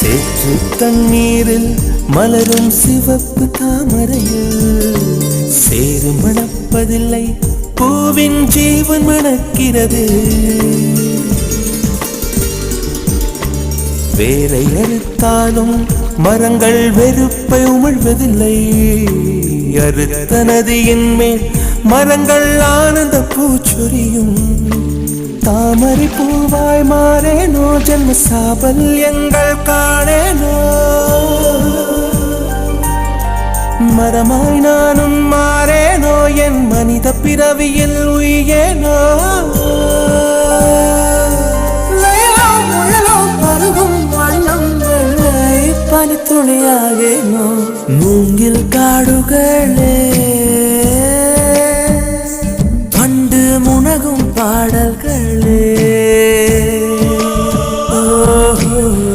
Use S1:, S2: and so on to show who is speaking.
S1: சேற்று தண்ணீரில் மலரும் சிவப்பு தாமரையில் சேறு மணப்பதில்லை, பூவின் ஜீவன் மணக்கிறது. வேரை அறுத்தாலும் மரங்கள் வெறுப்பை உமிழ்வதில்லை. அறுத்த நதியின் மேல் மரங்கள் ஆனந்த பூச்சொரியும். தாமரை பூவாய் மாறேனோ, ஜன்ம சாபல்யங்கள் காணேனோ. மரமாய் நானும் மாறேனோ, என் மனித பிறவியில் உயேனோ. பருகும் வண்ணம் வெள்ளை பனித்துளியாகேனோ. மூங்கில் காடுகளே